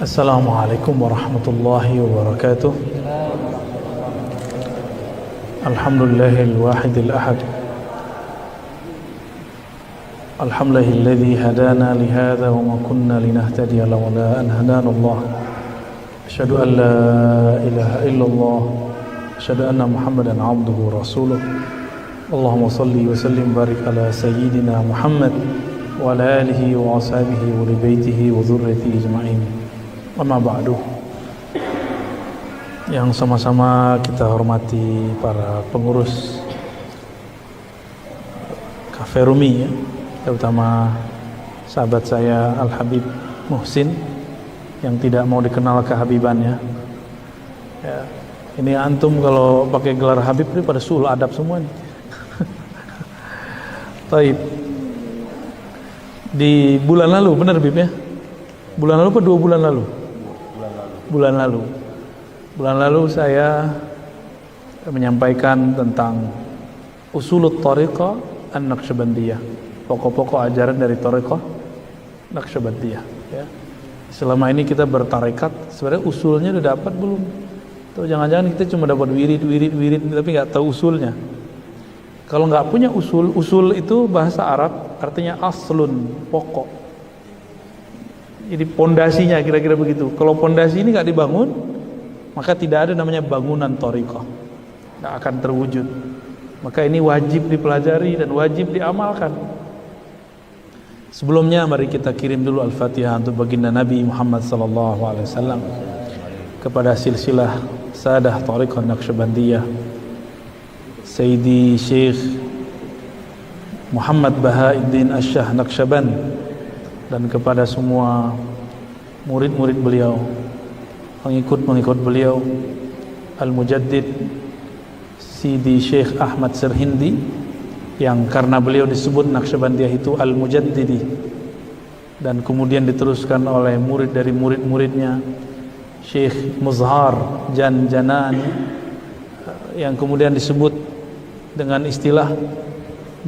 Assalamualaikum warahmatullahi wabarakatuh. Alhamdulillahil wahidil ahad. Alhamdulillahilladzi hadana li hadza wa ma kunna linahtadiya lawla an hadana Allah. Asyhadu an la ilaha illallah. Asyhadu anna Muhammadan abduhu wa rasuluh. Allahumma salli wa sallim barik ala sayyidina Muhammad wa ala alihi wa ashabihi wa li baitihi wa dzurriyyatihi ajma'in. Amma ba'du. Yang sama-sama kita hormati para pengurus Cafe Rumi, ya, terutama sahabat saya Al Habib Muhsin yang tidak mau dikenal kehabibannya. Ya, ini antum kalau pakai gelar Habib ini pada sul adab semua nih. Taib. Di bulan lalu, benar Bib ya? Bulan lalu atau 2 bulan lalu? Bulan lalu saya menyampaikan tentang usulut thariqah an-Naqsyabandiyah, pokok-pokok ajaran dari thariqah Naqsyabandiyah, ya. Selama ini kita bertarekat, sebenarnya usulnya udah dapat belum? Atau jangan-jangan kita cuma dapat wirid tapi nggak tahu usulnya. Kalau nggak punya usul itu bahasa Arab artinya aslun, pokok. Jadi pondasinya kira-kira begitu. Kalau pondasi ini nggak dibangun, maka tidak ada namanya bangunan thariqah, nggak akan terwujud. Maka ini wajib dipelajari dan wajib diamalkan. Sebelumnya mari kita kirim dulu Al-Fatihah untuk baginda Nabi Muhammad SAW kepada silsilah sadah thariqah Naqsyabandiyah Sayyidi Syekh Muhammad Bahauddin Asy'ah Naqsyaband, dan kepada semua murid-murid beliau, pengikut-pengikut beliau, Al-Mujaddid Sidi Syekh Ahmad Sirhindi, yang karena beliau disebut Naqsyabandiyah itu Al-Mujaddidi, dan kemudian diteruskan oleh murid dari murid-muridnya Syekh Muzhar Janjani, yang kemudian disebut dengan istilah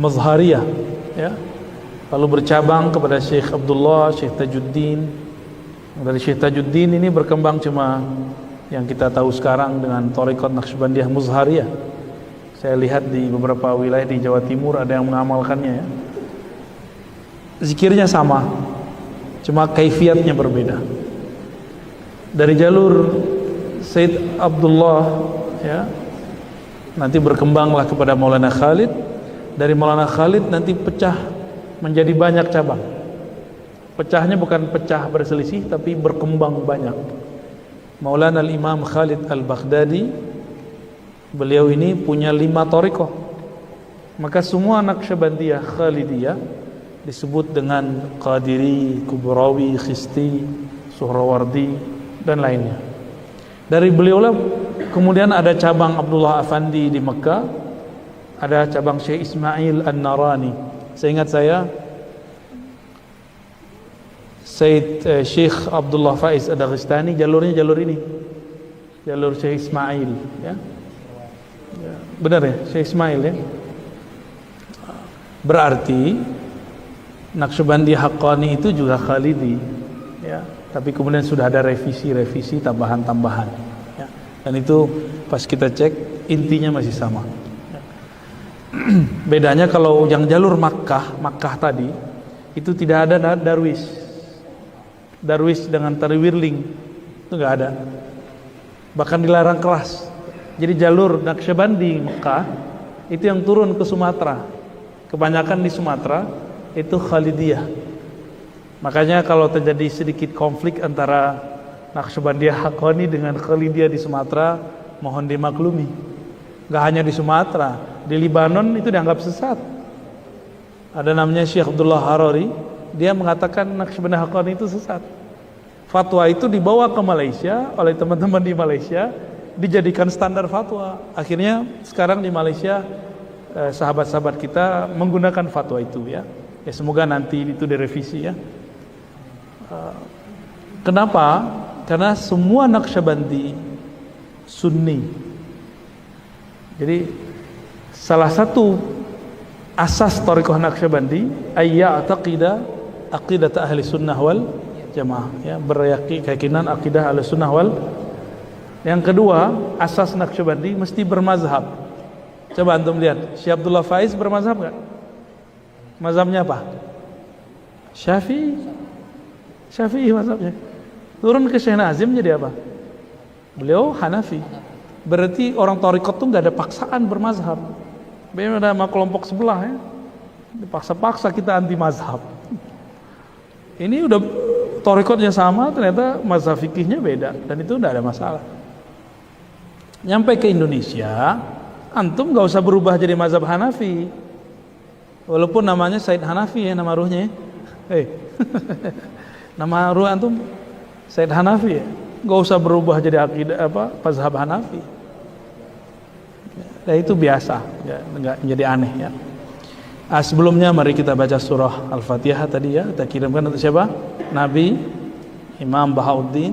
Muzhariyah, ya. Lalu bercabang kepada Syekh Abdullah, Syekh Tajuddin. Dari Syekh Tajuddin ini berkembang cuma yang kita tahu sekarang dengan thariqah Naqsyabandiyah Muzhariyah. Saya lihat di beberapa wilayah di Jawa Timur ada yang mengamalkannya, ya. Zikirnya sama, cuma kaifiatnya berbeda. Dari jalur Said Abdullah, ya, nanti berkembanglah kepada Maulana Khalid. Dari Maulana Khalid nanti pecah menjadi banyak cabang. Pecahnya bukan pecah berselisih, tapi berkembang banyak. Maulana Al-Imam Khalid Al-Baghdadi, beliau ini punya 5 thariqah. Maka semua Naqsyabandiyah Khalidiyah disebut dengan Qadiri, Kubrawi, Khisti, Suhrawardi, dan lainnya. Dari beliaulah kemudian ada cabang Abdullah Afandi di Mekah, ada cabang Syekh Ismail An-Narani. Seingat saya Said Syekh Abdullah Faiz Ad-Daghestani jalurnya jalur ini, jalur Syekh Ismail, ya. Benar ya, Syekh Ismail, ya. Berarti Naqsyabandiyah Haqqani itu juga Khalidi, ya. Tapi kemudian sudah ada revisi tambahan-tambahan, ya. Dan itu pas kita cek intinya masih sama. Bedanya kalau yang jalur Makkah tadi itu tidak ada darwis dengan tari wirling, itu nggak ada, bahkan dilarang keras. Jadi jalur Naqsyabandi Mekah itu yang turun ke Sumatera, kebanyakan di Sumatera itu Khalidiyah. Makanya kalau terjadi sedikit konflik antara Naqsyabandiyah Haqqani dengan Khalidiyah di Sumatera, mohon dimaklumi. Gak hanya di Sumatera, di Libanon itu dianggap sesat. Ada namanya Syekh Abdullah Harari, dia mengatakan Naqsyabandiyah Haqqani itu sesat. Fatwa itu dibawa ke Malaysia oleh teman-teman di Malaysia, dijadikan standar fatwa. Akhirnya sekarang di Malaysia sahabat-sahabat kita menggunakan fatwa itu, ya. Ya semoga nanti itu direvisi, ya. Kenapa? Karena semua Naqsyabandi Sunni. Jadi salah satu asas thariqah Naqsyabandi ayya'taqida aqidat ahli sunnah wal jamaah, ya, berkeyakinan akidah Ahlussunnah wal. Yang kedua, asas Naqsyabandi mesti bermazhab. Coba antum lihat, Syekh Abdullah Faiz bermazhab enggak? Mazhabnya apa? Syafi'i mazhabnya. Turun ke Syekh Nazim jadi apa? Beliau Hanafi. Berarti orang thariqat tuh enggak ada paksaan bermazhab. Beda sama kelompok sebelah, ya. Dipaksa-paksa kita anti mazhab. Ini udah thariqatnya sama, ternyata mazhab fikihnya beda, dan itu enggak ada masalah. Nyampe ke Indonesia, antum enggak usah berubah jadi mazhab Hanafi. Walaupun namanya Said Hanafi, ya, nama ruhnya. Nama ruh antum Said Hanafi, ya. Enggak usah berubah jadi akidah mazhab Hanafi. Ya, itu biasa, ya, enggak jadi aneh, ya. Sebelumnya mari kita baca surah Al-Fatihah tadi, ya. Kita kirimkan untuk siapa? Nabi, Imam Bahauddin,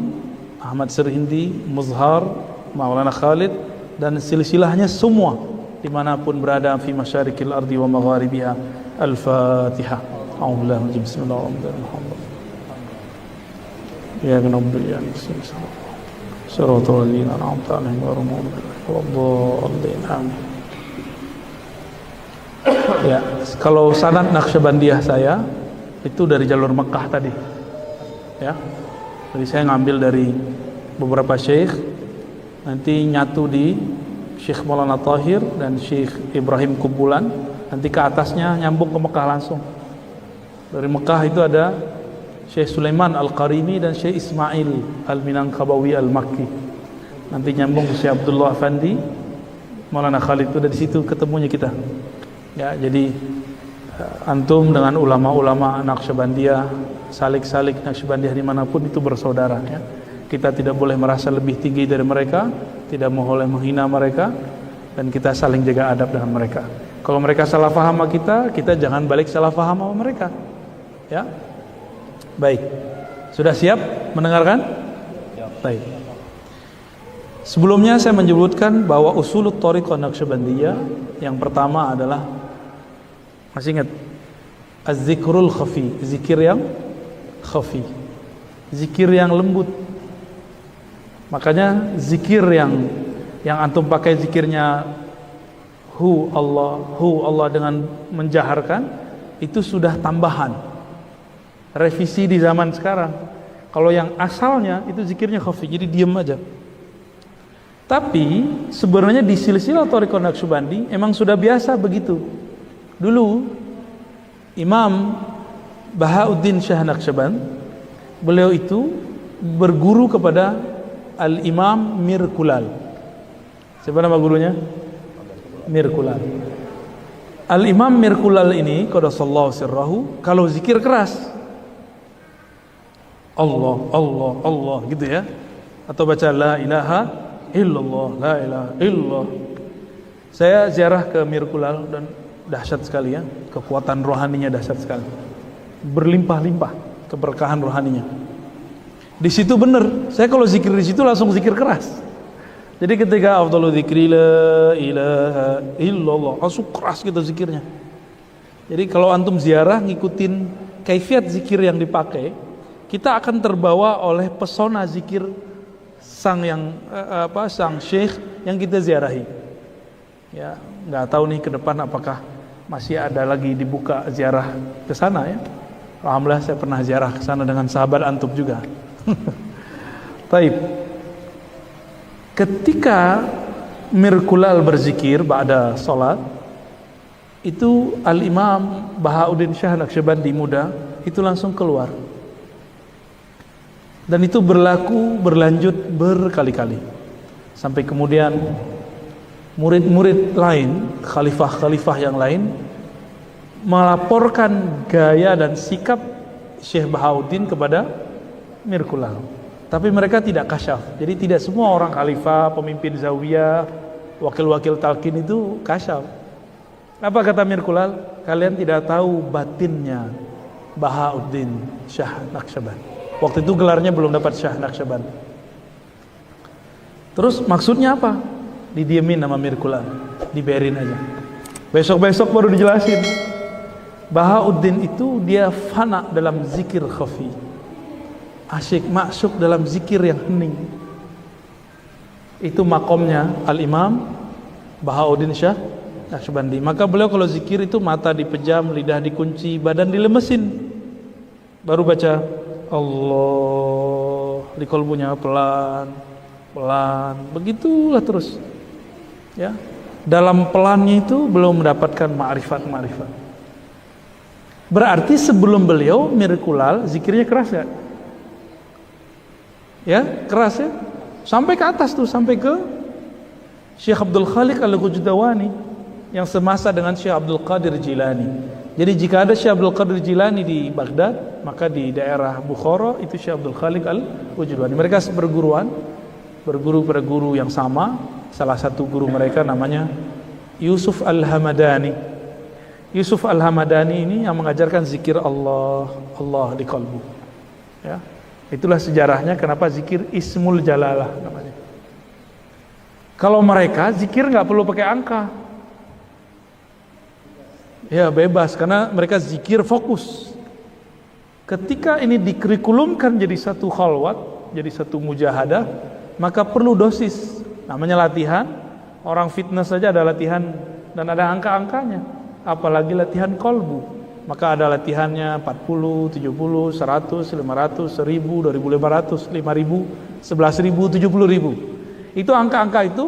Ahmad Sirhindi, Muzhar, Maulana Khalid, dan silsilahnya semua dimanapun berada fi masyarikil ardi wa magharibiha. Al-Fatihah. A'udzubillahi bismillahirrahmanirrahim. Ya nabiyyu ya siratal ladzina an'amta 'alaihim ghairil maghdubi 'alaihim amin. Ya, kalau sanad Naqsyabandiyah saya itu dari jalur Mekah tadi, ya. Jadi saya ngambil dari beberapa syekh, nanti nyatu di Syekh Maulana Tahir dan Syekh Ibrahim Kubulan, nanti ke atasnya nyambung ke Mekah langsung. Dari Mekah itu ada Syekh Sulaiman Al-Qarimi dan Syekh Ismail Al-Minangkabawi Al-Makki. Nanti nyambung ke Syekh Abdullah Afandi, Maulana Khalid, itu dari situ ketemunya kita. Ya, jadi antum dengan ulama-ulama Naqsyabandiyah, salik-salik Naqsyabandiyah dimanapun itu bersaudara, ya. Kita tidak boleh merasa lebih tinggi dari mereka, tidak boleh menghina mereka, dan kita saling jaga adab dengan mereka. Kalau mereka salah paham sama kita jangan balik salah paham sama mereka, ya. Baik, sudah siap mendengarkan? Baik. Sebelumnya saya menyebutkan bahwa usulut thariqah Naqsyabandiyah yang pertama adalah, masih ingat, az-zikrul khafi, zikir yang khafi, zikir yang lembut. Makanya zikir yang antum pakai zikirnya hu Allah dengan menjaharkan, itu sudah tambahan, revisi di zaman sekarang. Kalau yang asalnya itu zikirnya khafi, jadi diam aja. Tapi sebenarnya di silsilah thariqah Naqsyabandi emang sudah biasa begitu. Dulu Imam Bahauddin Syah Naqsyaband, beliau itu berguru kepada Al-Imam Mirkulal. Siapa nama gurunya? Mirkulal. Al-Imam Mirkulal ini qaddasallahu sirrahu, kalau zikir keras Allah, Allah, Allah gitu, ya. Atau baca la ilaha illallah, la ilaha illallah. Saya ziarah ke Mirkulal dan dahsyat sekali, ya. Kekuatan rohaninya dahsyat sekali. Berlimpah-limpah keberkahan rohaninya. Di situ benar. Saya kalau zikir di situ langsung zikir keras. Jadi ketika afdalu dzikri la ilaha illallah, langsung keras gitu zikirnya. Jadi kalau antum ziarah ngikutin kaifiat zikir yang dipakai, kita akan terbawa oleh pesona zikir sang syekh yang kita ziarahi. Ya, nggak tahu nih ke depan apakah masih ada lagi dibuka ziarah ke sana, ya. Alhamdulillah saya pernah ziarah ke sana dengan sahabat antum juga. Taib. Ketika Mirkulal berzikir ba'da salat, itu Al-Imam Bahauddin Syah Naqsyabandi muda itu langsung keluar. Dan itu berlanjut berkali-kali. Sampai kemudian murid-murid lain, khalifah-khalifah yang lain melaporkan gaya dan sikap Syekh Bahauddin kepada Mirkulal. Tapi mereka tidak kasyaf. Jadi tidak semua orang khalifah, pemimpin zawiyah, wakil-wakil talqin itu kasyaf. Apa kata Mirkulal? Kalian tidak tahu batinnya Bahauddin Syah Naqsyaband. Waktu itu gelarnya belum dapat Syah Naqsyaband. Terus maksudnya apa? Didiemin sama Mirkulal, dibiarin aja. Besok-besok baru dijelasin. Bahauddin itu dia fana dalam zikir khafi. asyik maksuk dalam zikir yang hening. Itu makomnya Al-Imam Bahauddin Syah Naqsyabandi. Maka beliau kalau zikir itu mata dipejam, lidah dikunci, badan dilemesin, baru baca Allah di kolbunya pelan, begitulah terus. Ya, dalam pelannya itu belum mendapatkan ma'rifat. Berarti sebelum beliau mirakulal zikirnya keras ya? Ya, keras ya. Sampai ke atas tuh, sampai ke Syekh Abdul Khaliq Al-Ghujdawani yang semasa dengan Syekh Abdul Qadir Jilani. Jadi jika ada Syekh Abdul Qadir Jilani di Baghdad, maka di daerah Bukhara itu Syekh Abdul Khaliq Al-Ghujdawani. Mereka berguru pada guru yang sama. Salah satu guru mereka namanya Yusuf Al-Hamadani. Yusuf Al-Hamadani ini yang mengajarkan zikir Allah di kalbu. Ya. Itulah sejarahnya kenapa zikir Ismul Jalalah namanya. Kalau mereka zikir nggak perlu pakai angka. Ya, bebas karena mereka zikir fokus. Ketika ini dikurikulumkan jadi satu khalwat, jadi satu mujahadah, maka perlu dosis. Namanya latihan. Orang fitness saja ada latihan dan ada angka-angkanya. Apalagi latihan kolbu. Maka ada latihannya 40, 70, 100, 500, 1000, 2500, 5000, 11000, 70000. Itu angka-angka itu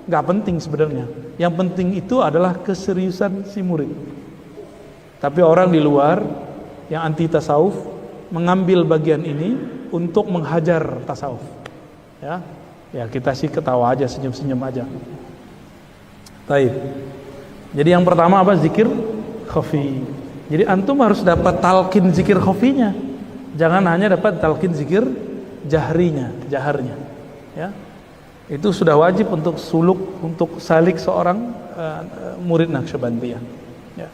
nggak penting sebenarnya. Yang penting itu adalah keseriusan si murid. Tapi orang di luar yang anti tasawuf mengambil bagian ini untuk menghajar tasawuf. Ya kita sih ketawa aja, senyum-senyum aja. Baik. Jadi yang pertama apa? Zikir khafi. Jadi antum harus dapat talqin zikir khafinya. Jangan hanya dapat talqin zikir jaharnya. Ya. Itu sudah wajib untuk untuk salik seorang murid Naqsyabandiyah. Ya.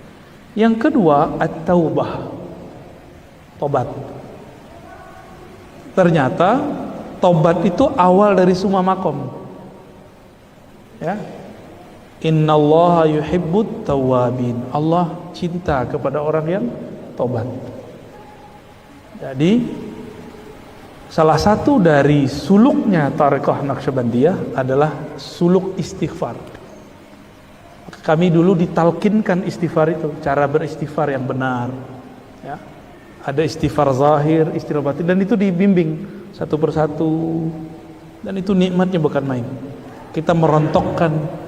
Yang kedua, at-taubah. Tobat. Ternyata tobat itu awal dari semua makom. Ya. Innallaha yuhibbut tawwabin. Allah cinta kepada orang yang tobat. Jadi salah satu dari suluknya Thariqah Naqsyabandiyah adalah suluk istighfar. Kami dulu ditalkinkan istighfar itu, cara beristighfar yang benar. Ya. Ada istighfar zahir, istighfar batin, dan itu dibimbing satu persatu. Dan itu nikmatnya bukan main. Kita merontokkan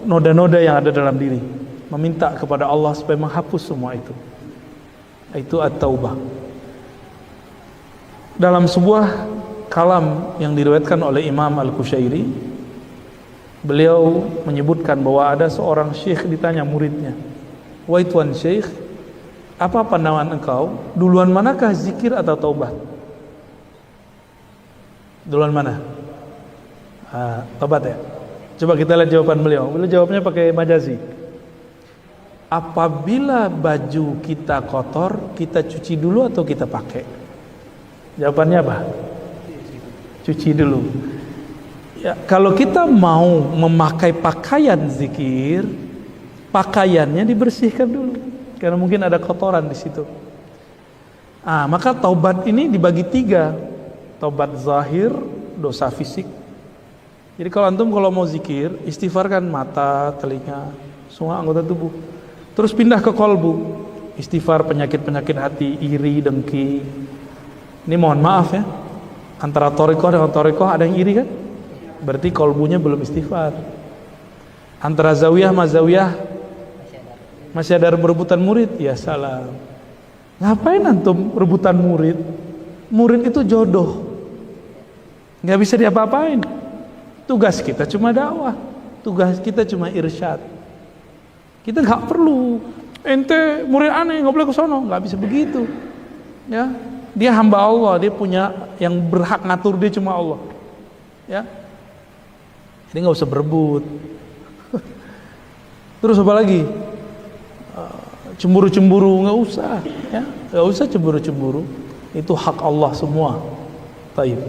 noda-noda yang ada dalam diri, meminta kepada Allah supaya menghapus semua itu. Itu at-taubah. Dalam sebuah kalam yang diriwayatkan oleh Imam Al-Qushairi, beliau menyebutkan bahwa ada seorang syekh ditanya muridnya, "Wahai tuan syekh, apa pandangan engkau? Duluan manakah zikir atau taubat?" Duluan mana? Taubat ya? Coba kita lihat jawaban beliau. Beliau jawabnya pakai majazi. Apabila baju kita kotor, kita cuci dulu atau kita pakai? Jawabannya apa? Cuci dulu. Ya, kalau kita mau memakai pakaian zikir, pakaiannya dibersihkan dulu, karena mungkin ada kotoran di situ. Maka taubat ini dibagi 3. Taubat zahir, dosa fisik. Jadi kalau antum mau zikir, istighfar kan mata, telinga, semua anggota tubuh. Terus pindah ke kolbu, istighfar penyakit-penyakit hati, iri, dengki. Ini mohon maaf ya, antara thariqah dengan thariqah ada yang iri kan? Berarti kolbunya belum istighfar. Antara zawiyah sama zawiyah masih ada berebutan murid, ya salam. Ngapain antum rebutan murid? Murid itu jodoh, nggak bisa diapa-apain. Tugas kita cuma dakwah, tugas kita cuma irsyad. Kita nggak perlu ente murid aneh nggak boleh ke sono, nggak bisa begitu. Ya, dia hamba Allah, dia punya yang berhak ngatur dia cuma Allah. Ya, jadi nggak usah berebut. Terus apa lagi? Cemburu-cemburu nggak usah, ya, nggak usah cemburu-cemburu. Itu hak Allah semua. Taib.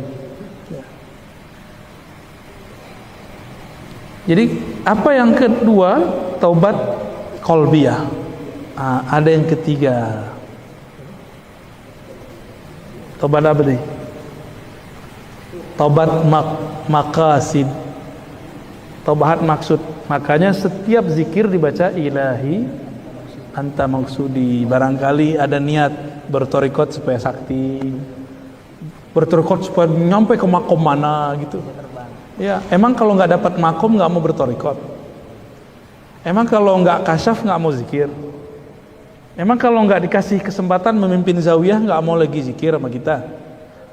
Jadi apa yang kedua? Taubat qalbiyah. Ada yang ketiga. Tobat apa nih? Tobat maqasid. Tobat maksud. Makanya setiap zikir dibaca ilahi anta maksudi. Barangkali ada niat bertorikot supaya sakti, bertorikot supaya nyampe ke makom mana gitu. Ya, emang kalau nggak dapat makom nggak mau bertorikot. Emang kalau nggak kasyaf nggak mau zikir. Emang kalau nggak dikasih kesempatan memimpin zawiyah nggak mau lagi zikir sama kita,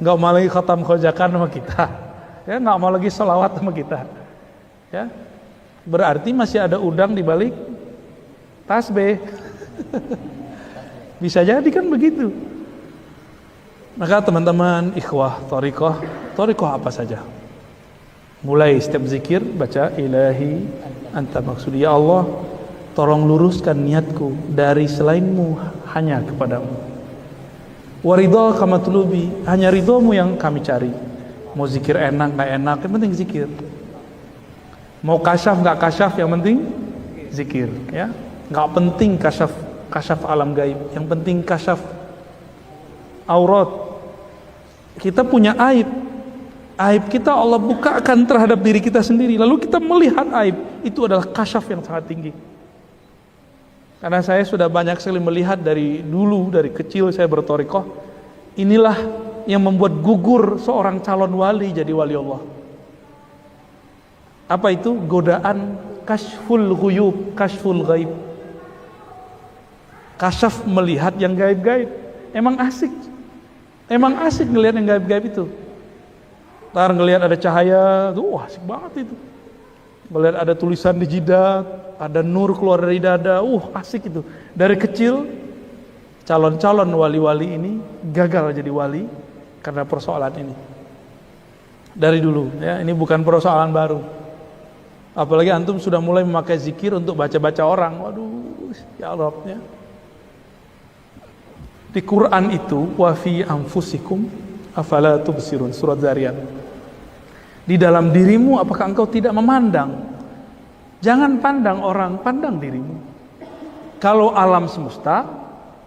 nggak mau lagi khatam khojakan sama kita, ya nggak mau lagi sholawat sama kita, ya berarti masih ada udang di balik tasbih. Bisa jadi kan begitu. Maka teman-teman ikhwah thariqah apa saja, mulai setiap zikir baca ilahi anta maksudi, ya Allah tolong luruskan niatku dari selainmu hanya kepadamu. Waridho kama tulubi, hanya ridhomu yang kami cari. Mau zikir enak nggak enak, yang penting zikir. Mau kasyaf nggak kasyaf, yang penting zikir. Ya, nggak penting kasyaf alam gaib, yang penting kasyaf aurat. Kita punya aib kita Allah bukakan terhadap diri kita sendiri, lalu kita melihat aib, itu adalah kasyaf yang sangat tinggi. Karena saya sudah banyak sekali melihat dari dulu, dari kecil saya berthariqah, inilah yang membuat gugur seorang calon wali jadi wali Allah. Apa itu? Godaan kasyful ghuyub, kasyful ghaib. Kasyaf melihat yang gaib-gaib. Emang asik ngelihat yang gaib-gaib itu. Ntar ngelihat ada cahaya, tuh wah asik banget itu. Melihat ada tulisan di jidat, ada nur keluar dari dada, asik itu. Dari kecil calon-calon wali-wali ini gagal jadi wali karena persoalan ini. Dari dulu, ya, ini bukan persoalan baru. Apalagi antum sudah mulai memakai zikir untuk baca-baca orang. Waduh, ya Allah, ya. Di Quran itu wa fi anfusikum afala tubsirun, surat Zariyat. Di dalam dirimu apakah engkau tidak memandang? Jangan pandang orang, pandang dirimu. Kalau alam semesta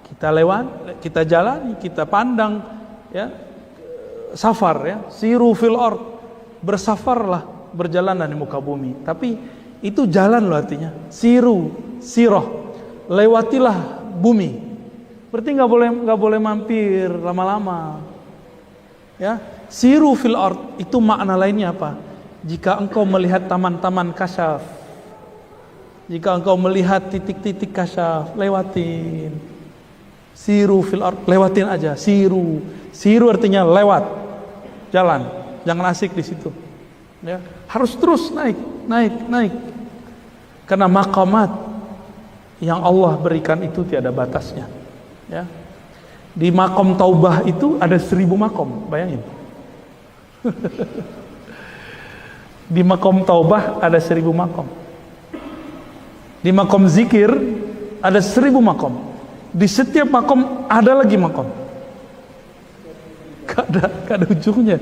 kita lewat, kita jalani, kita pandang, ya, safar, ya, siru fil ard, bersafarlah, berjalan di muka bumi. Tapi itu jalan loh artinya. Siroh, lewatilah bumi. Berarti nggak boleh mampir lama-lama. Ya, siru fil ard itu makna lainnya apa? Jika engkau melihat taman-taman kasyaf, jika engkau melihat titik-titik kasyaf, lewatin. Siru fil ard, lewatin aja. Siru artinya lewat, jalan, jangan asik di situ. Ya, harus terus naik. Karena maqamat yang Allah berikan itu tiada batasnya. Ya. Di makom taubah itu ada 1000 makom, bayangin. Di makom taubah ada 1000 makom. Di makom zikir ada 1000 makom. Di setiap makom ada lagi makom. Gak ada ujungnya.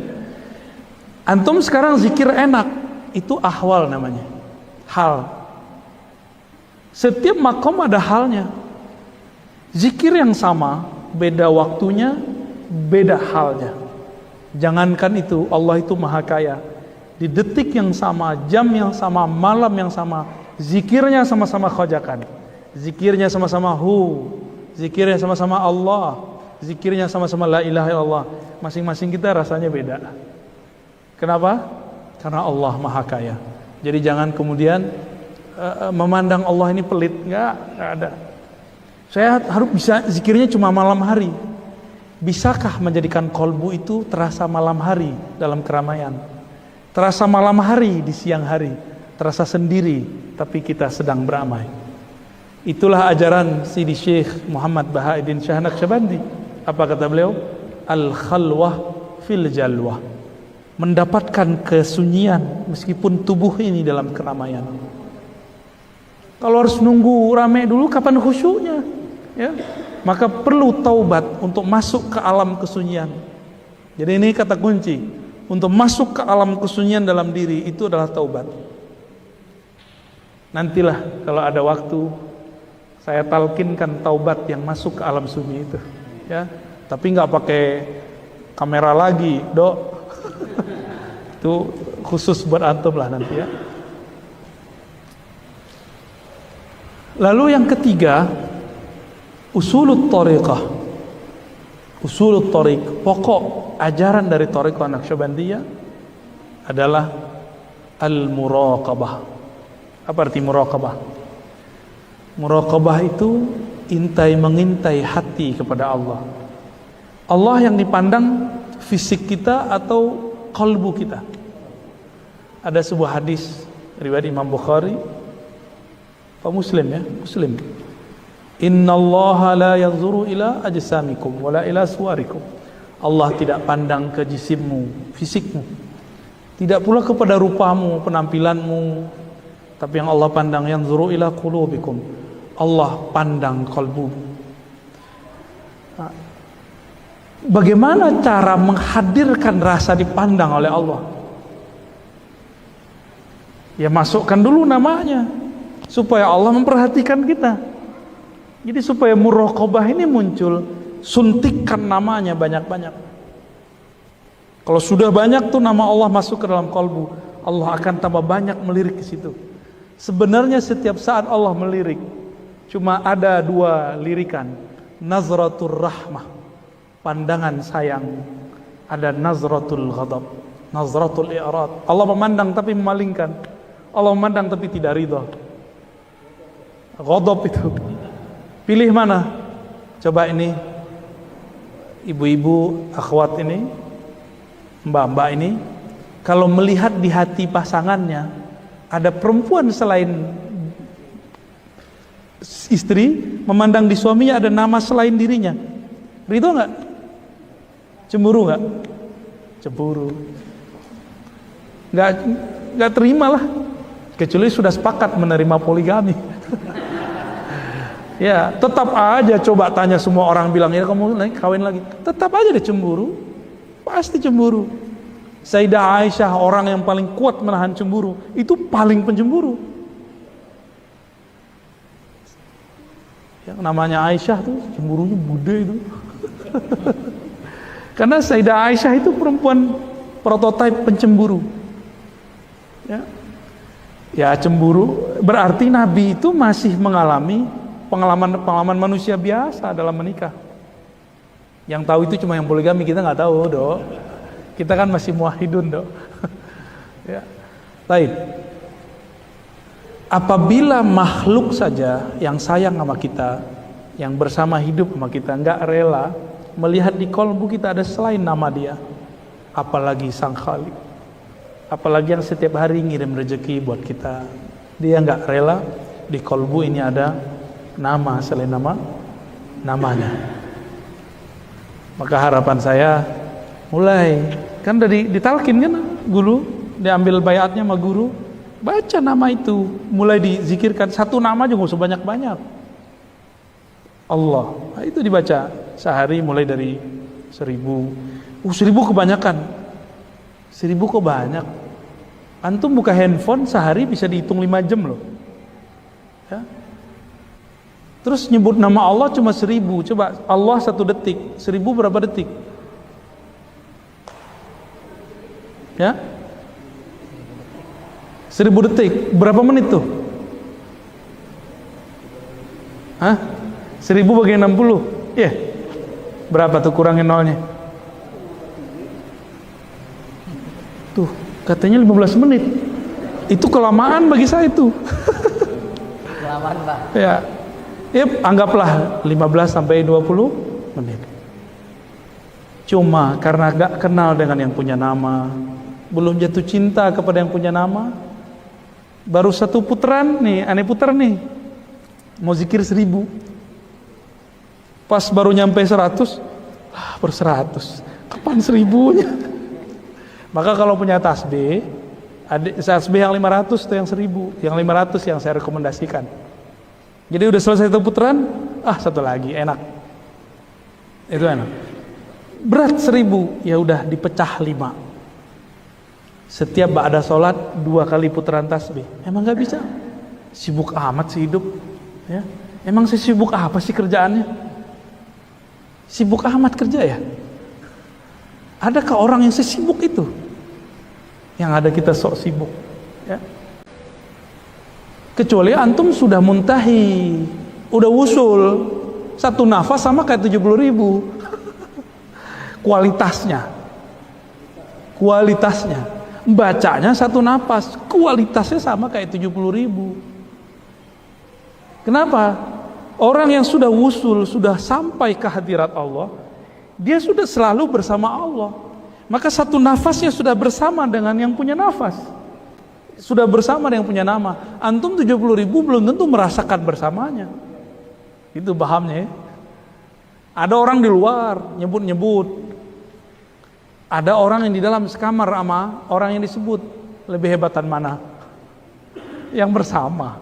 Antum sekarang zikir enak, itu ahwal namanya, hal. Setiap makom ada halnya. Zikir yang sama, beda waktunya, beda halnya. Jangankan itu, Allah itu maha kaya. Di detik yang sama, jam yang sama, malam yang sama, zikirnya sama-sama khojakan, zikirnya sama-sama zikirnya sama-sama Allah, zikirnya sama-sama la ilaha illallah. Masing-masing kita rasanya beda. Kenapa? Karena Allah maha kaya. Jadi jangan kemudian memandang Allah ini pelit. Enggak ada. Saya harus bisa zikirnya cuma malam hari. Bisakah menjadikan kolbu itu terasa malam hari dalam keramaian? Terasa malam hari di siang hari, terasa sendiri tapi kita sedang beramai. Itulah ajaran Sidi Syekh Muhammad Bahauddin Shah Naqsyabandi. Apa kata beliau? Al-khalwah fil jalwah. Mendapatkan kesunyian meskipun tubuh ini dalam keramaian. Kalau harus nunggu rame dulu, kapan khusyuknya? Ya, maka perlu taubat untuk masuk ke alam kesunyian. Jadi ini kata kunci untuk masuk ke alam kesunyian dalam diri itu adalah taubat. Nantilah kalau ada waktu saya talkinkan taubat yang masuk ke alam sunyi itu. Ya, tapi nggak pakai kamera lagi, Dok. Itu khusus buat antum lah nanti ya. Lalu yang ketiga, usulut thariqah. Usulut thariq, pokok ajaran dari thariqah Naqsyabandiyah adalah al-muraqabah. Apa arti muraqabah? Muraqabah itu mengintai hati kepada Allah. Allah yang dipandang fisik kita atau kalbu kita. Ada sebuah hadis riwayat Imam Bukhari, Pak Muslim ya, Muslim. Innallaha la yanzuru ila ajsamikum wala ila suwarikum. Allah tidak pandang ke jisimmu, fisikmu. Tidak pula kepada rupamu, penampilanmu. Tapi yang Allah pandang yanzuru ila qulubikum. Allah pandang kalbu. Bagaimana cara menghadirkan rasa dipandang oleh Allah? Ya masukkan dulu namanya supaya Allah memperhatikan kita. Jadi supaya muraqabah ini muncul, suntikkan namanya banyak-banyak. Kalau sudah banyak tuh nama Allah masuk ke dalam kalbu, Allah akan tambah banyak melirik ke situ. Sebenarnya setiap saat Allah melirik, cuma ada dua lirikan, nazratul rahmah, pandangan sayang, ada nazratul ghadab, nazratul i'rad. Allah memandang tapi memalingkan, Allah memandang tapi tidak ridha. Ghadab itu, pilih mana? Coba ini, ibu-ibu, akhwat ini, mbak-mbak ini, kalau melihat di hati pasangannya ada perempuan selain istri, memandang di suaminya ada nama selain dirinya, ridho nggak? Cemburu nggak? Cemburu. Nggak terima lah, kecuali sudah sepakat menerima poligami. Ya, tetap aja coba tanya semua orang bilang ya kamu kawin lagi, tetap aja dia cemburu, pasti cemburu. Sayyidah Aisyah orang yang paling kuat menahan cemburu, itu paling pencemburu. Yang namanya Aisyah tuh cemburunya bude itu. Karena Sayyidah Aisyah itu perempuan prototipe pencemburu. Ya cemburu berarti Nabi itu masih mengalami pengalaman manusia biasa dalam menikah. Yang tahu itu cuma yang poligami, kita nggak tahu, Dok. Kita kan masih muwahhidun, Dok. Ya. Baik. Apabila makhluk saja yang sayang sama kita, yang bersama hidup sama kita, nggak rela melihat di kalbu kita ada selain nama dia, apalagi Sang Khalik, apalagi yang setiap hari ngirim rezeki buat kita, dia nggak rela di kalbu ini ada nama selain namanya. Maka harapan saya mulai, kan udah ditalkin kan guru, diambil bayatnya sama guru, baca nama itu, mulai dizikirkan, satu nama juga usah banyak-banyak. Allah, nah, itu dibaca sehari mulai dari 1000. 1000 kebanyakan. 1000 kok banyak. Antum buka handphone sehari bisa dihitung 5 jam loh. Ya. Terus nyebut nama Allah cuma 1000. Coba Allah 1 detik, 1000 berapa detik? Ya, 1000 detik berapa menit tuh? Hah? 1000 bagi 60, ya, berapa tuh kurangin nolnya? Tuh katanya 15 menit. Itu kelamaan bagi saya itu. Kelamaan, Pak. Ya, anggaplah 15 sampai 20 menit. Cuma karena gak kenal dengan yang punya nama, belum jatuh cinta kepada yang punya nama, baru 1 putaran nih, aneh putar nih, mau zikir 1000, pas baru nyampe 100, per 100, kapan 1000-nya? Maka kalau punya tasbih, tasbih yang 500 atau yang 1000, yang 500 yang saya rekomendasikan. Jadi udah selesai 1 putaran, 1 lagi, enak. Itu enak. Berat 1000, ya udah dipecah 5. Setiap ba'da sholat 2 kali putaran tasbih. Emang nggak bisa? Sibuk amat sih hidup. Ya. Emang sih sibuk apa sih kerjaannya? Sibuk amat kerja ya? Adakah orang yang sesibuk itu? Yang ada kita sok sibuk, ya. Kecuali antum sudah muntahi, udah wusul, satu nafas sama kayak 70.000. Kualitasnya, bacanya satu nafas, kualitasnya sama kayak 70.000. Kenapa? Orang yang sudah wusul, sudah sampai ke hadirat Allah, dia sudah selalu bersama Allah. Maka satu nafasnya sudah bersama dengan yang punya nafas, sudah bersama dengan yang punya nama. Antum 70.000 belum tentu merasakan bersamanya. Itu pahamnya, ya. Ada orang di luar nyebut-nyebut, ada orang yang di dalam sekamar sama orang yang disebut. Lebih hebatan mana? Yang bersama,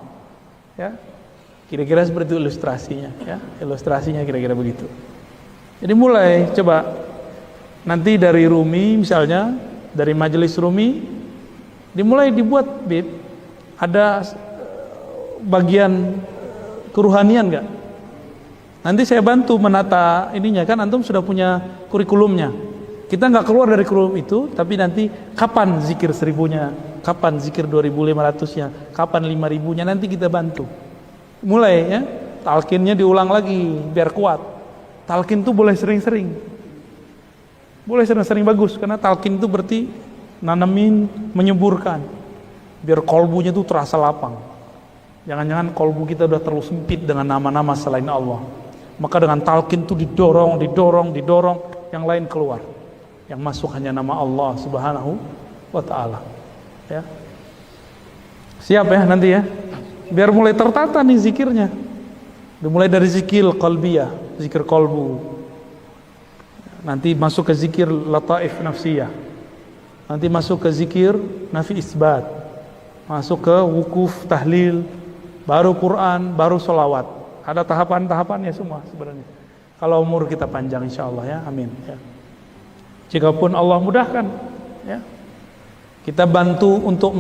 ya. Kira-kira seperti itu ilustrasinya, ya. Ilustrasinya kira-kira begitu. Jadi mulai coba nanti dari Rumi, misalnya dari majelis Rumi, dimulai dibuat bib, ada bagian keruhanian nggak? Nanti saya bantu menata ininya, kan antum sudah punya kurikulumnya. Kita nggak keluar dari kurikulum itu, tapi nanti kapan zikir 1000-nya, kapan zikir 2500-nya, kapan 5000-nya, nanti kita bantu. Mulai, ya, talqinnya diulang lagi biar kuat. Talqin itu boleh sering-sering, boleh sering-sering, bagus, karena talqin itu berarti nanamin, menyuburkan, biar kolbunya itu terasa lapang. Jangan-jangan kolbu kita udah terlalu sempit dengan nama-nama selain Allah. Maka dengan talqin itu didorong, yang lain keluar. Yang masuk hanya nama Allah Subhanahu wa ta'ala, ya. Siap ya nanti, ya. Biar mulai tertata nih zikirnya. Dimulai dari zikir qalbiyah, zikir kolbu. Nanti masuk ke zikir lataif nafsiyah. Nanti masuk ke zikir nafi isbat. Masuk ke wukuf tahlil, baru Quran, baru sholawat. Ada tahapan-tahapannya semua sebenarnya. Kalau umur kita panjang insyaallah, ya, amin, ya. Jikapun Allah mudahkan, ya, kita bantu untuk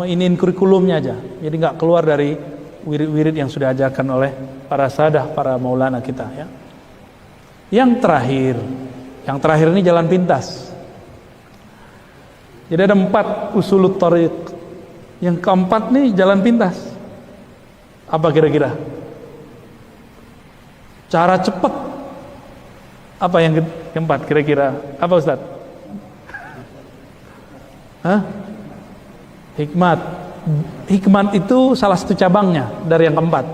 iniin kurikulumnya aja. Jadi nggak keluar dari wirid-wirid yang sudah ajarkan oleh para sadah, para maulana kita, ya. Yang terakhir ini jalan pintas. Jadi ada 4 usulut thariq. Yang keempat nih jalan pintas. Apa kira-kira? Cara cepat. Apa yang keempat kira-kira? Apa Ustaz? Hah? Hikmat itu salah satu cabangnya dari yang keempat.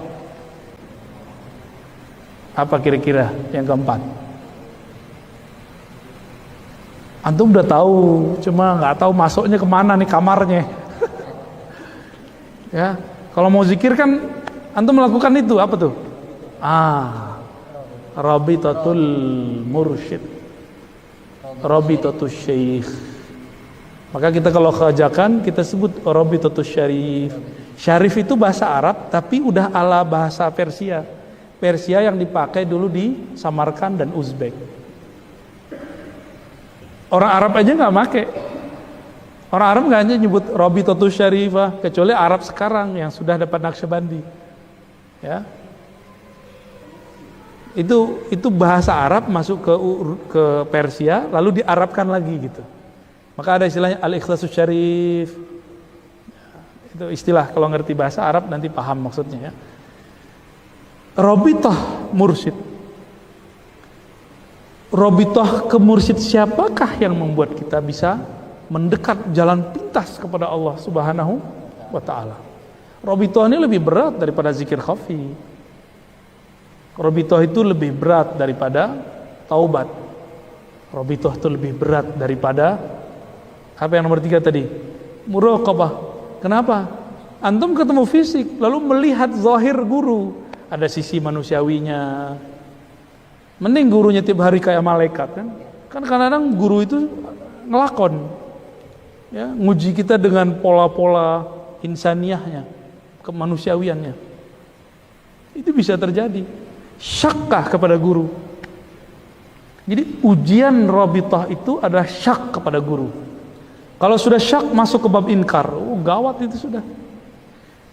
Apa kira-kira yang keempat? Antum udah tahu, cuma nggak tahu masuknya kemana nih kamarnya. Ya, kalau mau zikir kan antum melakukan itu apa tuh? Rabitatul mursyid, rabitatul syekh. Maka kita kalau keajakan kita sebut rabitatul syarif. Syarif itu bahasa Arab tapi udah ala bahasa Persia. Persia yang dipakai dulu di Samarkand dan Uzbek. Orang Arab aja nggak make. Orang Arab nggak hanya nyebut rabitatul syarifah, kecuali Arab sekarang yang sudah dapat Naqsyabandi, ya. Itu bahasa Arab masuk ke Persia lalu diarabkan lagi gitu. Maka ada istilahnya al-ikhlasus syarif. Itu istilah, kalau ngerti bahasa Arab nanti paham maksudnya, ya. Rabitah mursyid. Rabitah ke mursyid siapakah yang membuat kita bisa mendekat jalan pintas kepada Allah Subhanahu wa ta'ala? Rabitah ini lebih berat daripada zikir khafi. Rabitah itu lebih berat daripada taubat. Rabitah itu lebih berat daripada apa yang nomor 3 tadi? Muraqabah. Kenapa? Antum ketemu fisik lalu melihat zahir guru, ada sisi manusiawinya. Mending gurunya tiap hari kayak malaikat, kan? Kan kadang-kadang guru itu ngelakon, ya, nguji kita dengan pola-pola insaniyahnya, kemanusiawiannya. Itu bisa terjadi. Syakkah kepada guru. Jadi ujian rabitah itu adalah syak kepada guru. Kalau sudah syak masuk ke bab inkar, gawat itu sudah.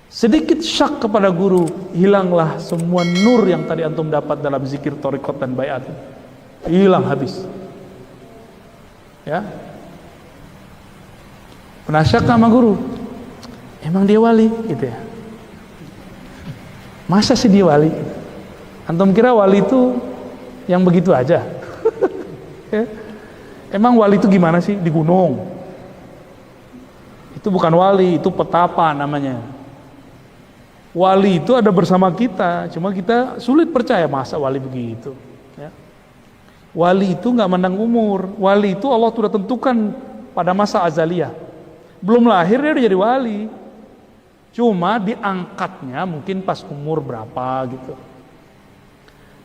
Sedikit syak kepada guru, hilanglah semua nur yang tadi antum dapat dalam zikir thariqat dan baiat. Hilang habis. Ya. Pernah syak sama guru. Emang dia wali gitu ya. Masa sih dia wali? Antum kira wali itu yang begitu aja? Ya. Emang wali itu gimana sih? Di gunung. Itu bukan wali, itu petapa namanya. Wali itu ada bersama kita, cuma kita sulit percaya masa wali begitu. Ya. Wali itu nggak mandang umur. Wali itu Allah sudah tentukan pada masa azaliyah. Belum lahir dia udah jadi wali. Cuma diangkatnya mungkin pas umur berapa gitu.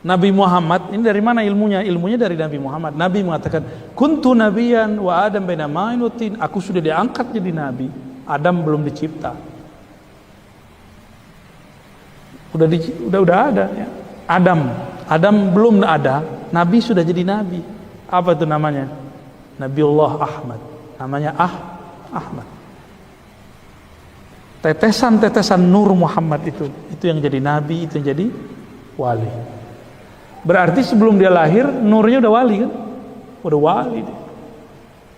Nabi Muhammad ini dari mana ilmunya? Ilmunya dari Nabi Muhammad. Nabi mengatakan, "Kuntu nabiyan wa Adam baina ma'in wa tin." Aku sudah diangkat jadi nabi. Adam belum dicipta. Udah ada ya. Adam belum ada, nabi sudah jadi nabi. Apa itu namanya? Nabiullah Ahmad. Namanya Ahmad. Tetesan-tetesan nur Muhammad itu yang jadi nabi, itu yang jadi wali. Berarti sebelum dia lahir nurnya udah wali kan? Udah wali dia.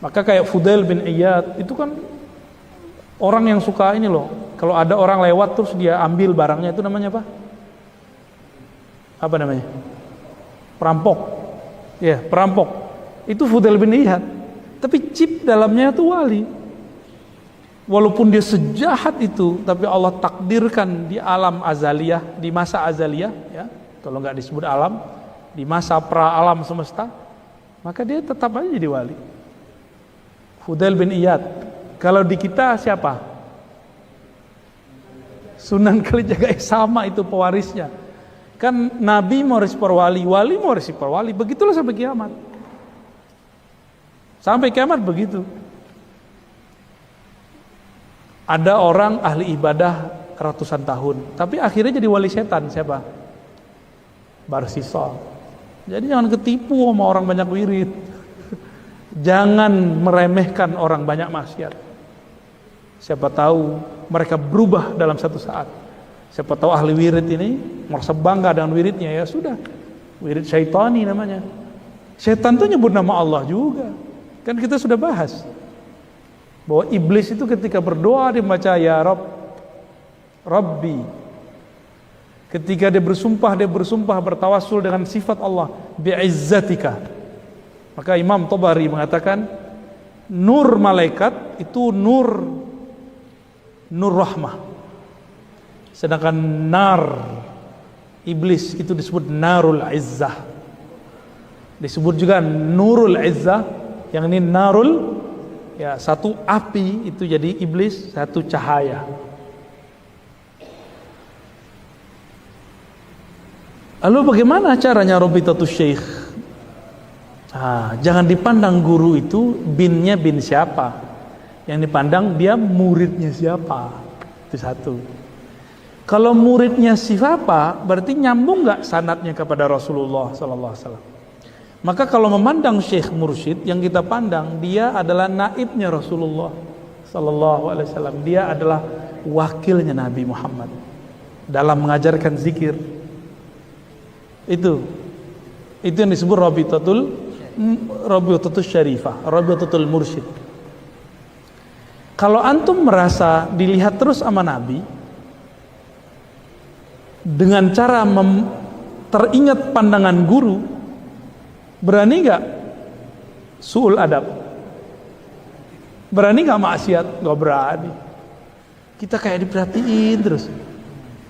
Maka kayak Fudail bin Iyad itu kan orang yang suka ini loh. Kalau ada orang lewat terus dia ambil barangnya, itu namanya apa? Apa namanya? Perampok. Ya, perampok. Itu Fudail bin Iyad. Tapi chip dalamnya itu wali. Walaupun dia sejahat itu, tapi Allah takdirkan di alam azaliyah, di masa azaliyah, ya, kalau nggak disebut alam, di masa pra alam semesta, maka dia tetap aja jadi wali. Fudail bin Iyad. Kalau di kita siapa? Sunan Kalijaga sama itu pewarisnya. Kan Nabi mau respor wali, wali mau respor wali. Begitulah sampai kiamat. Sampai kiamat begitu. Ada orang ahli ibadah ratusan tahun, tapi akhirnya jadi wali setan. Siapa? Barsisa. Jadi jangan ketipu sama orang banyak wirid. Jangan meremehkan orang banyak maksiat. Siapa tahu mereka berubah dalam satu saat. Siapa tahu ahli wirid ini merasa bangga dengan wiridnya, ya sudah. Wirid syaitani namanya. Setan tuh nyebut nama Allah juga. Kan kita sudah bahas bahwa iblis itu ketika berdoa dia membaca ya Rabbi. Ketika dia bersumpah bertawassul dengan sifat Allah, bi'izzatika. Maka Imam Tabari mengatakan nur malaikat itu nur rahmah. Sedangkan nar iblis itu disebut narul izzah. Disebut juga nurul izzah, yang ini narul, ya, satu api itu jadi iblis, satu cahaya. Lalu bagaimana caranya Rabitatus Syekh? Jangan dipandang guru itu binnya bin siapa. Yang dipandang dia muridnya siapa. Itu satu. Kalau muridnya siapa, berarti nyambung nggak sanadnya kepada Rasulullah SAW. Maka kalau memandang Syekh Mursyid, yang kita pandang dia adalah naibnya Rasulullah SAW. Dia adalah wakilnya Nabi Muhammad dalam mengajarkan zikir. Itu yang disebut Rabitatus Syarifah, Rabitatul Mursyid. Kalau antum merasa dilihat terus sama Nabi dengan cara teringat pandangan guru, berani nggak su'ul adab? Berani nggak maksiat? Nggak berani. Kita kayak diperhatiin terus.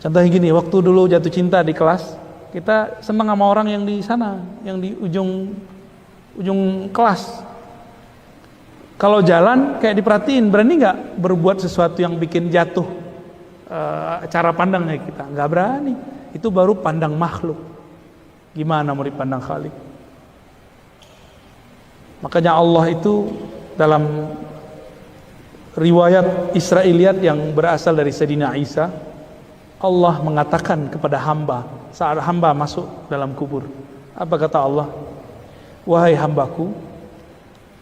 Contohnya gini, waktu dulu jatuh cinta di kelas, kita senang sama orang yang di sana, yang di ujung kelas. Kalau jalan kayak diperhatiin, berani nggak berbuat sesuatu yang bikin jatuh cara pandangnya kita? Nggak berani. Itu baru pandang makhluk. Gimana mau dipandang Khalik? Makanya Allah itu dalam riwayat Israiliyat yang berasal dari Sayyidina Isa, Allah mengatakan kepada hamba saat hamba masuk dalam kubur. Apa kata Allah? Wahai hambaku,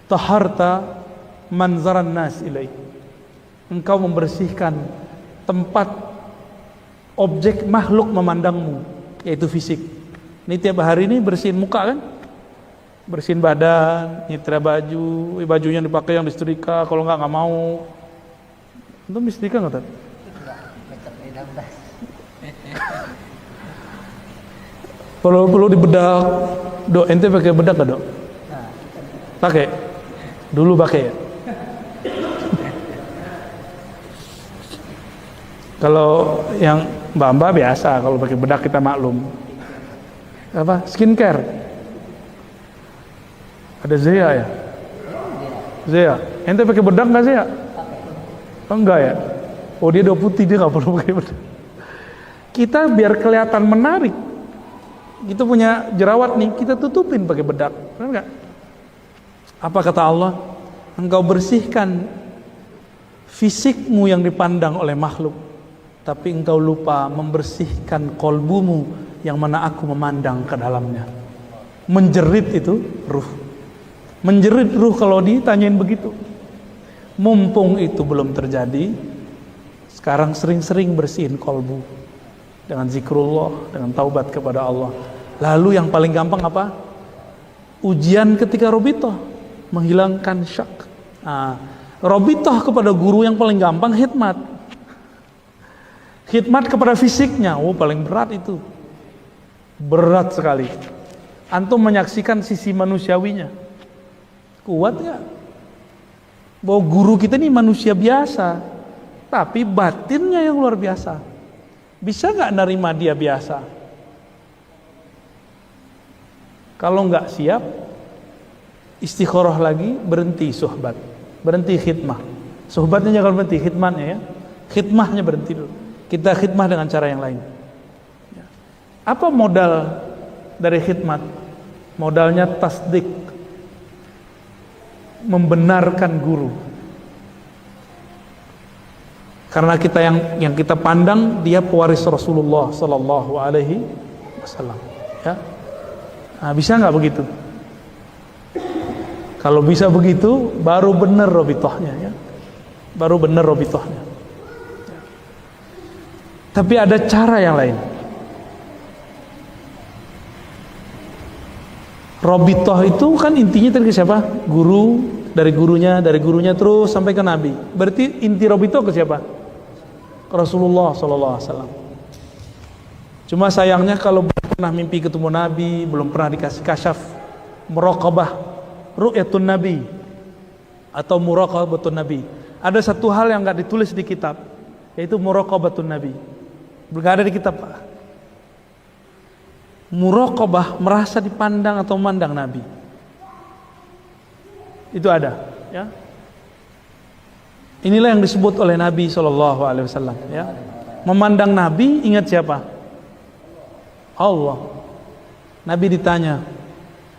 taharta manzaran nas ilaih. Engkau membersihkan tempat objek makhluk memandangmu, yaitu fisik. Ini tiap hari ini bersihin muka kan? bersihin badan, nyitra baju, bajunya dipakai yang disetrika, kalau nggak mau. Antum disetrika nggak tadi? Enggak, tetap 16. Perlu dibedak. Dok, ente pakai bedak nggak, Dok? Pakai. Dulu pakai ya. Kalau yang mbak-mbak biasa, kalau pakai bedak kita maklum. Apa? Skincare. Ada Zea ya? Zea. Ente pakai bedak nggak Zea? Oh, enggak ya? Oh, dia udah putih, dia nggak perlu pakai bedak. Kita biar kelihatan menarik, kita punya jerawat nih, kita tutupin pakai bedak. Benar nggak? Apa kata Allah? Engkau bersihkan fisikmu yang dipandang oleh makhluk, tapi engkau lupa membersihkan kolbumu yang mana aku memandang ke dalamnya. Menjerit itu ruh. Menjerit ruh kalau ditanyain begitu. Mumpung itu belum terjadi, sekarang sering-sering bersihin kolbu dengan zikrullah, dengan taubat kepada Allah. Lalu yang paling gampang apa? Ujian ketika robitoh, menghilangkan syak. Nah, robitoh kepada guru yang paling gampang khidmat. Khidmat kepada fisiknya, oh paling berat itu. Berat sekali. Antum menyaksikan sisi manusiawinya. Kuat gak? Bahwa guru kita ini manusia biasa, tapi batinnya yang luar biasa. Bisa gak nerima dia biasa? Kalau gak siap, istikharah lagi, berhenti suhbat, berhenti khidmah. Suhbatnya jangan berhenti, khidmatnya ya. Khidmahnya berhenti dulu. Kita khidmah dengan cara yang lain. Apa modal dari khidmat? Modalnya tasdik, membenarkan guru. Karena kita yang kita pandang dia pewaris Rasulullah Sallallahu Alaihi Wasallam. Ya, nah, bisa nggak begitu? Kalau bisa begitu, baru benar robitohnya, ya. Baru benar robitohnya. Ya. Tapi ada cara yang lain. Robitoh itu kan intinya tadi ke siapa? Guru, dari gurunya terus sampai ke Nabi. Berarti inti robitoh ke siapa? Rasulullah Sallallahu Alaihi Wasallam. Cuma sayangnya kalau belum pernah mimpi ketemu Nabi, belum pernah dikasih kasyaf, muraqabah, ru'yatun Nabi atau muraqabatun Nabi. Ada satu hal yang nggak ditulis di kitab, yaitu muraqabatun Nabi. Nggak ada di kitab, Pak. Muraqabah, merasa dipandang atau memandang Nabi. Itu ada, ya. Inilah yang disebut oleh Nabi Shallallahu Alaihi Wasallam, ya. Memandang Nabi, ingat siapa? Allah. Nabi ditanya,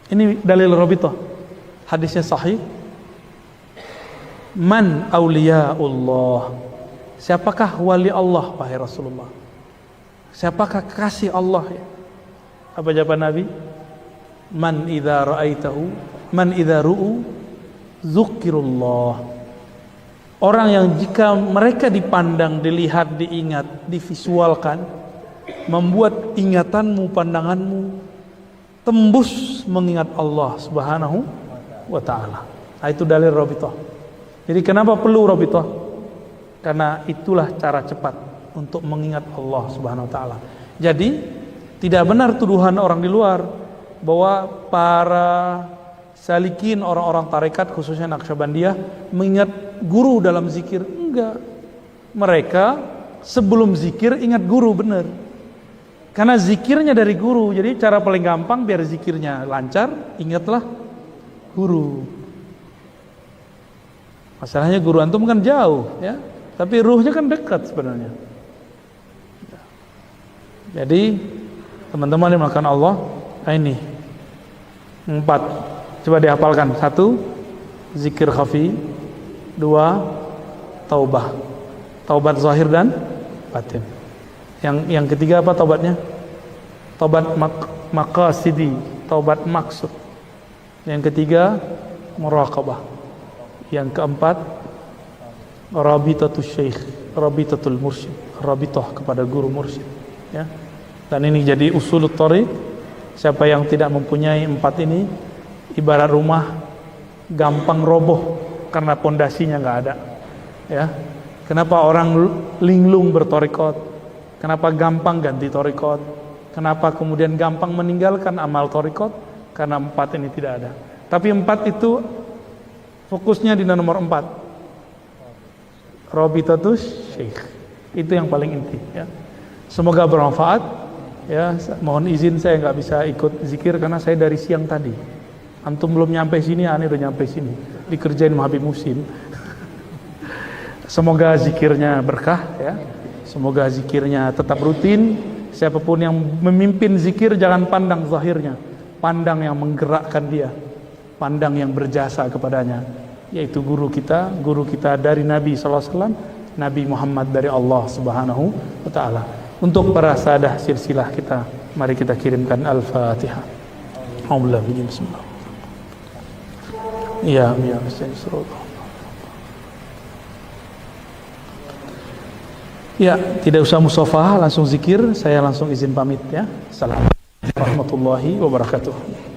ini dalil robitoh, hadisnya sahih. Man awliyaullah, siapakah wali Allah wahai Rasulullah? Siapakah kasih Allah? Ya? Apa jawaban Nabi? Man idza ra'aitahu, man idza ru'u dzukirullah. Orang yang jika mereka dipandang, dilihat, diingat, divisualkan, membuat ingatanmu, pandanganmu tembus mengingat Allah Subhanahu wa ta'ala. Nah, itu dalil robitoh. Jadi kenapa perlu robitoh? Karena itulah cara cepat untuk mengingat Allah Subhanahu wa ta'ala. Jadi tidak benar tuduhan orang di luar bahwa para salikin, orang-orang tarekat khususnya Naqsyabandiyah mengingat guru dalam zikir. Enggak. Mereka sebelum zikir ingat guru, benar. Karena zikirnya dari guru. Jadi cara paling gampang biar zikirnya lancar, ingatlah guru. Masalahnya guru antum kan jauh, ya. Tapi ruhnya kan dekat sebenarnya. Jadi teman-teman yang makan Allah, ini 4. Coba dihafalkan. 1, zikir khafi. 2, taubah. Taubat zahir dan batin. Yang ketiga apa taubatnya? Taubat maqasidi, taubat maksud. Yang ketiga, muraqabah. Yang keempat, rabitatul syekh, rabitatul mursyid, rabitah kepada guru mursyid, ya. Dan ini jadi usulut thariq. Siapa yang tidak mempunyai 4 ini, ibarat rumah gampang roboh karena pondasinya nggak ada. Ya, kenapa orang linglung bertorikot? Kenapa gampang ganti torikot? Kenapa kemudian gampang meninggalkan amal torikot? Karena 4 ini tidak ada. Tapi 4 itu fokusnya di nomor 4. Robitatus Syekh. Itu yang paling inti. Ya. Semoga bermanfaat. Ya, mohon izin saya nggak bisa ikut zikir karena saya dari siang tadi. Antum belum nyampe sini, aneh udah nyampe sini. Dikerjain sama Habib Musin. Semoga zikirnya berkah. Ya. Semoga zikirnya tetap rutin. Siapapun yang memimpin zikir jangan pandang zahirnya, pandang yang menggerakkan dia, pandang yang berjasa kepadanya, yaitu guru kita dari Nabi SAW, Nabi Muhammad dari Allah Subhanahu wa Ta'ala. Untuk para sadah silsilah kita, mari kita kirimkan Al-Fatihah. Alhamdulillah, bismillah. Ya, ya, tidak usah musafah, langsung zikir. Saya langsung izin pamit ya. Assalamualaikum warahmatullahi wabarakatuh.